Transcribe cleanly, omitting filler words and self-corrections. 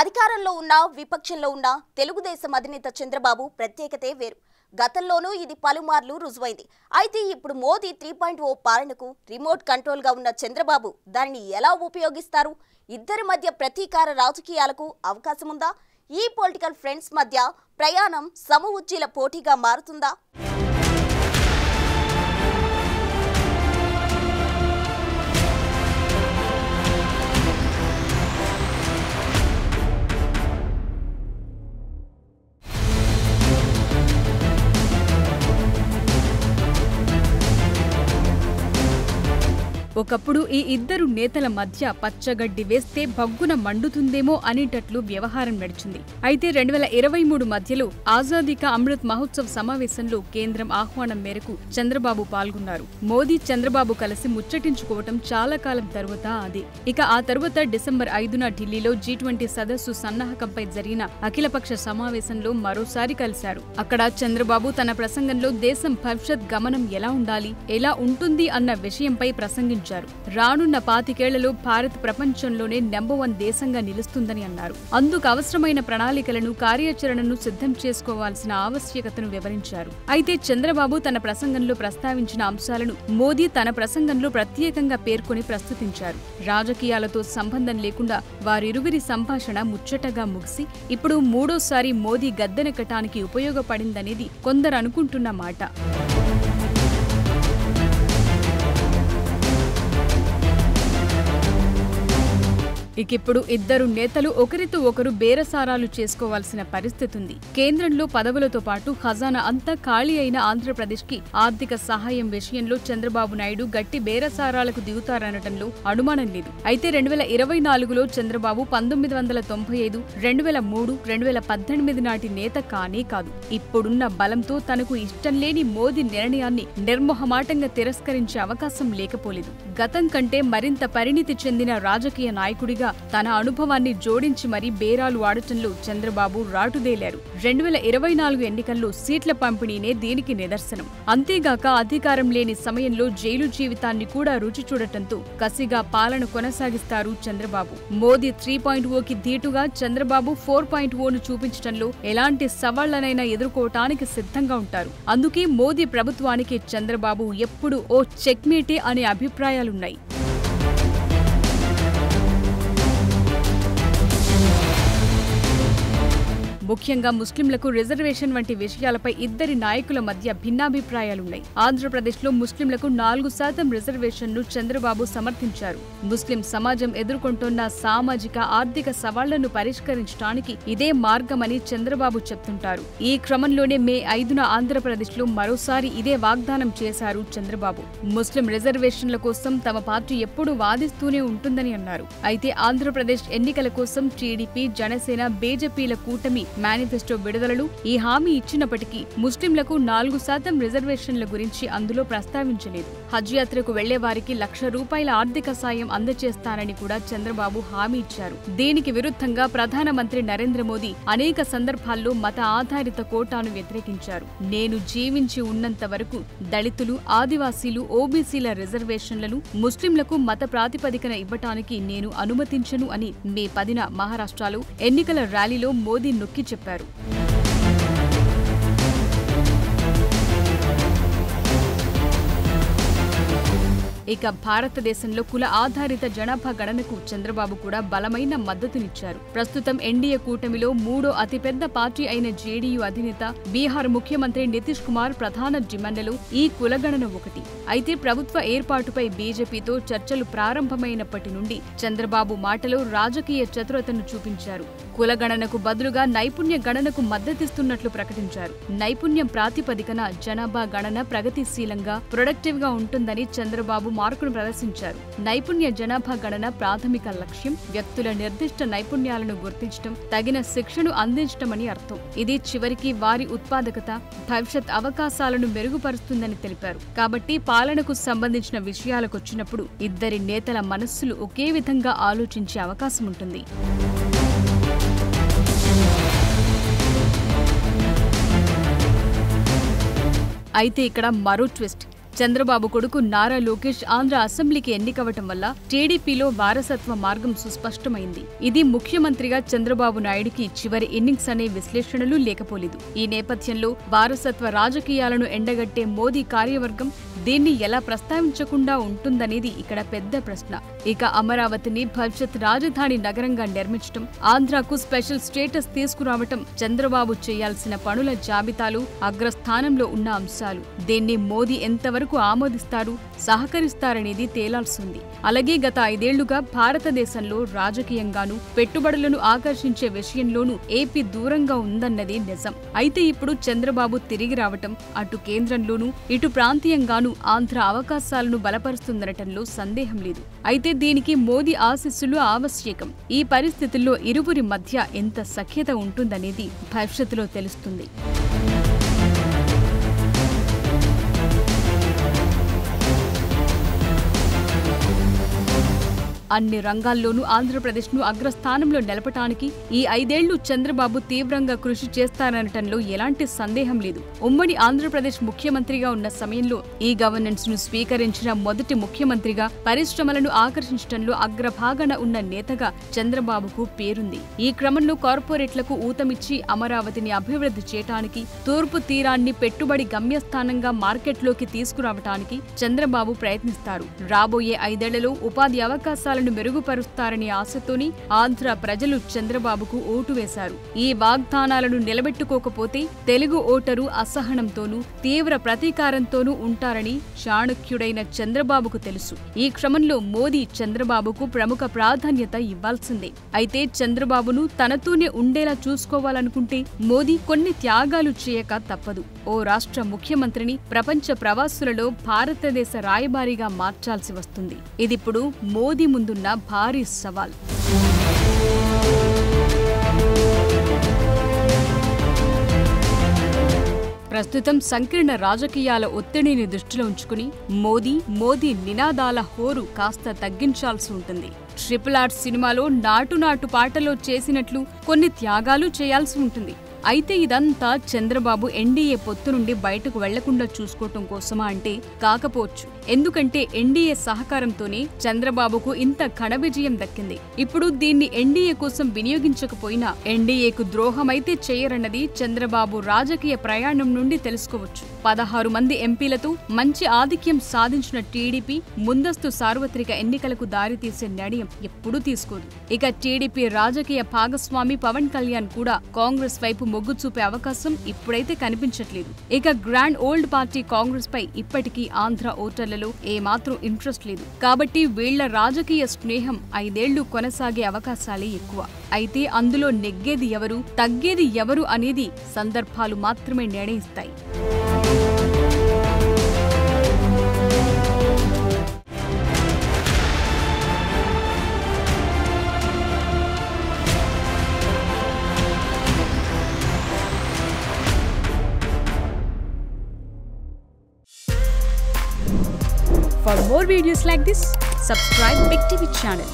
అధికారంలో ఉన్న విపక్షంలో ఉన్న తెలుగుదేశం అధినేత చంద్రబాబు ప్రత్యేకతే వేరు. గతంలోనూ ఇది పలుమార్లు రుజువైంది. అయితే ఇప్పుడు మోదీ 3.0 పాలనకు రిమోట్ కంట్రోల్ గా ఉన్న చంద్రబాబు దానిని ఎలా ఉపయోగిస్తారు? ఇద్దరి మధ్య ప్రతీకార రాజకీయాలకు అవకాశం ఉందా? ఈ పొలిటికల్ ఫ్రెండ్స్ మధ్య ప్రయాణం సమఉజ్జీల పోటీగా మారుతుందా? ఒకప్పుడు ఈ ఇద్దరు నేతల మధ్య పచ్చగడ్డి వేస్తే భగ్గున మండుతుందేమో అనేటట్లు వ్యవహారం నడిచింది. అయితే 2023 మధ్యలో ఆజాదీ కా అమృత్ మహోత్సవ్ సమావేశంలో కేంద్రం ఆహ్వానం మేరకు చంద్రబాబు పాల్గొన్నారు. మోదీ చంద్రబాబు కలిసి ముచ్చటించుకోవటం చాలా కాలం తరువాత అదే. ఇక ఆ తరువాత డిసెంబర్ 5న ఢిల్లీలో G20 సదస్సు సన్నాహకంపై జరిగిన అఖిలపక్ష సమావేశంలో మరోసారి కలిశారు. అక్కడ చంద్రబాబు తన ప్రసంగంలో దేశం భవిష్యత్ గమనం ఎలా ఉండాలి, ఎలా ఉంటుంది అన్న విషయంపై ప్రసంగించారు. రానున్న 25 ఏళ్లలో భారత్ ప్రపంచంలోనే నెంబర్ 1 దేశంగా నిలుస్తుందని అన్నారు. అందుకు అవసరమైన ప్రణాళికలను, కార్యాచరణను సిద్ధం చేసుకోవాల్సిన ఆవశ్యకతను వివరించారు. అయితే చంద్రబాబు తన ప్రసంగంలో ప్రస్తావించిన అంశాలను మోదీ తన ప్రసంగంలో ప్రత్యేకంగా పేర్కొని ప్రస్తుతించారు. రాజకీయాలతో సంబంధం లేకుండా వారిరువురి సంభాషణ ముచ్చటగా ముగిసి ఇప్పుడు మూడోసారి మోదీ గద్దెనెక్కటానికి ఉపయోగపడిందనేది కొందరు అనుకుంటున్న మాట. ఇకిప్పుడు ఇద్దరు నేతలు ఒకరితో ఒకరు బేరసారాలు చేసుకోవాల్సిన పరిస్థితి ఉంది. కేంద్రంలో పదవులతో పాటు ఖజానా అంతా ఖాళీ అయిన ఆంధ్రప్రదేశ్కి ఆర్థిక సహాయం విషయంలో చంద్రబాబు నాయుడు గట్టి బేరసారాలకు దిగుతారనటంలో అనుమానం లేదు. అయితే 2024లో చంద్రబాబు 1995, 2003, 2018 నాటి నేత కానే కాదు. ఇప్పుడున్న బలంతో తనకు ఇష్టం లేని మోదీ నిర్ణయాన్ని నిర్మోహమాటంగా తిరస్కరించే అవకాశం లేకపోలేదు. గతం కంటే మరింత పరిణితి చెందిన రాజకీయ నాయకుడిగా తన అనుభవాన్ని జోడించి మరీ బేరాలు ఆడటంలో చంద్రబాబు రాటుదేలారు. 2024 ఎన్నికల్లో సీట్ల పంపిణీనే దీనికి నిదర్శనం. అంతేగాక అధికారం లేని సమయంలో జైలు జీవితాన్ని కూడా రుచి చూడటంతో కసిగా పాలన కొనసాగిస్తారు చంద్రబాబు. మోదీ 3.0కి ధీటుగా చంద్రబాబు 4.0ను చూపించడంలో ఎలాంటి సవాళ్లనైనా ఎదుర్కోవటానికి సిద్ధంగా ఉంటారు. అందుకే మోదీ ప్రభుత్వానికి చంద్రబాబు ఎప్పుడూ ఓ చెక్మేటే అనే అభిప్రాయాలున్నాయి. ముఖ్యంగా ముస్లింలకు రిజర్వేషన్ వంటి విషయాలపై ఇద్దరి నాయకుల మధ్య భిన్నాభిప్రాయాలున్నాయి. ఆంధ్రప్రదేశ్లో ముస్లింలకు 4% రిజర్వేషన్ను చంద్రబాబు సమర్థించారు. ముస్లిం సమాజం ఎదుర్కొంటున్న సామాజిక, ఆర్థిక సవాళ్లను పరిష్కరించడానికి ఇదే మార్గమని చంద్రబాబు చెప్తుంటారు. ఈ క్రమంలోనే మే 5న ఆంధ్రప్రదేశ్లో మరోసారి ఇదే వాగ్దానం చేశారు చంద్రబాబు. ముస్లిం రిజర్వేషన్ల కోసం తమ పార్టీ ఎప్పుడూ వాదిస్తూనే ఉంటుందని అన్నారు. అయితే ఆంధ్రప్రదేశ్ ఎన్నికల కోసం టీడీపీ, జనసేన, బీజేపీల కూటమి మేనిఫెస్టో విడుదలను ఈ హామీ ఇచ్చినప్పటికీ ముస్లింలకు 4% రిజర్వేషన్ల గురించి అందులో ప్రస్తావించలేదు. హజ్ యాత్రకు వెళ్లే వారికి ₹1,00,000 ఆర్థిక సాయం అందజేస్తానని కూడా చంద్రబాబు హామీ ఇచ్చారు. దీనికి విరుద్ధంగా ప్రధానమంత్రి నరేంద్ర మోదీ అనేక సందర్భాల్లో మత ఆధారిత కోటాను వ్యతిరేకించారు. నేను జీవించి ఉన్నంత వరకు దళితులు, ఆదివాసీలు, ఓబీసీల రిజర్వేషన్లను ముస్లింలకు మత ప్రాతిపదికన ఇవ్వటానికి నేను అనుమతించను అని మే 10న మహారాష్ట్రలో ఎన్నికల ర్యాలీలో మోదీ నొక్కి చెప్పారు. ఇక భారతదేశంలో కుల ఆధారిత జనాభా గణనకు చంద్రబాబు కూడా బలమైన మద్దతునిచ్చారు. ప్రస్తుతం ఎన్డీఏ కూటమిలో మూడో అతిపెద్ద పార్టీ అయిన జేడీయూ అధినేత బీహార్ ముఖ్యమంత్రి నితీష్ కుమార్ ప్రధాన డిమాండ్లలో ఈ కులగణన ఒకటి. అయితే ప్రభుత్వ ఏర్పాటుపై బీజేపీతో చర్చలు ప్రారంభమైనప్పటి నుండి చంద్రబాబు మాటలో రాజకీయ చతురతను చూపించారు. కులగణనకు బదులుగా నైపుణ్య గణనకు మద్దతిస్తున్నట్లు ప్రకటించారు. నైపుణ్యం ప్రాతిపదికన జనాభా గణన ప్రగతిశీలంగా, ప్రొడక్టివ్ గా ఉంటుందని చంద్రబాబు మార్కును ప్రదర్శించారు. నైపుణ్య జనాభా గణన ప్రాథమిక లక్ష్యం వ్యక్తుల నిర్దిష్ట నైపుణ్యాలను గుర్తించడం, తగిన శిక్షను అందించడమని అర్థం. ఇది చివరికి వారి ఉత్పాదకత, భవిష్యత్ అవకాశాలను మెరుగుపరుస్తుందని తెలిపారు. కాబట్టి పాలనకు సంబంధించిన విషయాలకొచ్చినప్పుడు ఇద్దరి నేతల మనస్సులు ఒకే విధంగా ఆలోచించే అవకాశం ఉంటుంది. అయితే ఇక్కడ మరో ట్విస్ట్. చంద్రబాబు కొడుకు నారా లోకేష్ ఆంధ్ర అసెంబ్లీకి ఎన్నికవటం వల్ల టీడీపీలో వారసత్వ మార్గం సుస్పష్టమైంది. ఇది ముఖ్యమంత్రిగా చంద్రబాబు నాయుడికి చివరి ఇన్నింగ్స్ అనే విశ్లేషణలు లేకపోలేదు. ఈ నేపథ్యంలో వారసత్వ రాజకీయాలను ఎండగట్టే మోదీ కార్యవర్గం దీన్ని ఎలా ప్రస్తావించకుండా ఉంటుందనేది ఇక్కడ పెద్ద ప్రశ్న. ఇక అమరావతిని భవిష్యత్ రాజధాని నగరంగా నిర్మించడం, ఆంధ్రాకు స్పెషల్ స్టేటస్ తీసుకురావటం చంద్రబాబు చేయాల్సిన పనుల జాబితాలు అగ్రస్థానంలో ఉన్న అంశాలు. దీన్ని మోదీ ఎంతవరకు ఆమోదిస్తారు, సహకరిస్తారనేది తేలాల్సింది. అలాగే గత 5 ఏళ్లుగా భారతదేశంలో రాజకీయంగానూ పెట్టుబడులను ఆకర్షించే విషయంలోనూ ఏపీ దూరంగా ఉందన్నది నిజం. అయితే ఇప్పుడు చంద్రబాబు తిరిగి రావటం అటు కేంద్రంలోనూ ఇటు ప్రాంతీయంగానూ ఆంధ్ర అవకాశాలను బలపరుస్తుందనటంలో సందేహం లేదు. అయితే దీనికి మోదీ ఆశీస్సులు ఆవశ్యకం. ఈ పరిస్థితుల్లో ఇరువురి మధ్య ఎంత సఖ్యత ఉంటుందనేది భవిష్యత్తులో తెలుస్తుంది. అన్ని రంగాల్లోనూ ఆంధ్రప్రదేశ్ను అగ్రస్థానంలో నిలపటానికి ఈ 5 ఏళ్లు చంద్రబాబు తీవ్రంగా కృషి చేస్తారనటంలో ఎలాంటి సందేహం లేదు. ఉమ్మడి ఆంధ్రప్రదేశ్ ముఖ్యమంత్రిగా ఉన్న సమయంలో ఈ గవర్నెన్స్ ను స్వీకరించిన మొదటి ముఖ్యమంత్రిగా, పరిశ్రమలను ఆకర్షించడంలో అగ్రభాగాన ఉన్న నేతగా చంద్రబాబుకు పేరుంది. ఈ క్రమంలో కార్పొరేట్లకు ఊతమిచ్చి అమరావతిని అభివృద్ధి చేయటానికి, తూర్పు తీరాన్ని పెట్టుబడి గమ్యస్థానంగా మార్కెట్లోకి తీసుకురావటానికి చంద్రబాబు ప్రయత్నిస్తారు. రాబోయే 5 ఏళ్లలో ఉపాధి అవకాశాలు మెరుగుపరుస్తారనే ఆశతోని ఆంధ్ర ప్రజలు చంద్రబాబుకు ఓటు వేశారు. ఈ వాగ్దానాలను నిలబెట్టుకోకపోతే తెలుగు ఓటరు అసహనంతోనూ తీవ్ర ప్రతీకారంతోనూ ఉంటారని చాణక్యుడైన చంద్రబాబుకు తెలుసు. ఈ క్రమంలో మోదీ చంద్రబాబుకు ప్రముఖ ప్రాధాన్యత ఇవ్వాల్సిందే. అయితే చంద్రబాబును తనతోనే ఉండేలా చూసుకోవాలనుకుంటే మోదీ కొన్ని త్యాగాలు చేయక తప్పదు. ఓ రాష్ట్ర ముఖ్యమంత్రిని ప్రపంచ ప్రవాసులలో భారతదేశ రాయబారిగా మార్చాల్సి వస్తుంది. ఇదిప్పుడు మోదీ ముందున్న భారీ సవాల్. ప్రస్తుతం సంకీర్ణ రాజకీయాల ఒత్తిడిని దృష్టిలో ఉంచుకుని మోదీ నినాదాల హోరు కాస్త తగ్గించాల్సి ఉంటుంది. RRR సినిమాలో నాటు పాటలో చేసినట్లు కొన్ని త్యాగాలు చేయాల్సి ఉంటుంది. అయితే ఇదంతా చంద్రబాబు ఎన్డీఏ పొత్తు నుండి బయటకు వెళ్లకుండా చూసుకోవటం కోసమా అంటే కాకపోవచ్చు. ఎందుకంటే ఎన్డీఏ సహకారంతోనే చంద్రబాబుకు ఇంత ఘన విజయం దక్కింది. ఇప్పుడు దీన్ని ఎన్డీఏ కోసం వినియోగించకపోయినా ఎన్డీఏకు ద్రోహమైతే చేయరన్నది చంద్రబాబు రాజకీయ ప్రయాణం నుండి తెలుసుకోవచ్చు. 16 మంది ఎంపీలతో మంచి ఆధిక్యం సాధించిన టీడీపీ ముందస్తు సార్వత్రిక ఎన్నికలకు దారితీసే నిర్ణయం ఎప్పుడూ తీసుకోదు. ఇక టీడీపీ రాజకీయ భాగస్వామి పవన్ కళ్యాణ్ కూడా కాంగ్రెస్ వైపు మొగ్గు చూపే అవకాశం ఇప్పుడైతే కనిపించట్లేదు. ఇక గ్రాండ్ ఓల్డ్ పార్టీ కాంగ్రెస్ పై ఇప్పటికీ ఆంధ్ర ఓటర్లలో ఏమాత్రం ఇంట్రెస్ట్ లేదు. కాబట్టి వీళ్ల రాజకీయ స్నేహం 5 ఏళ్లు కొనసాగే అవకాశాలే ఎక్కువ. అయితే అందులో నెగ్గేది ఎవరు, తగ్గేది ఎవరు అనేది సందర్భాలు మాత్రమే నిర్ణయిస్తాయి. For more videos like this, subscribe Big TV channel.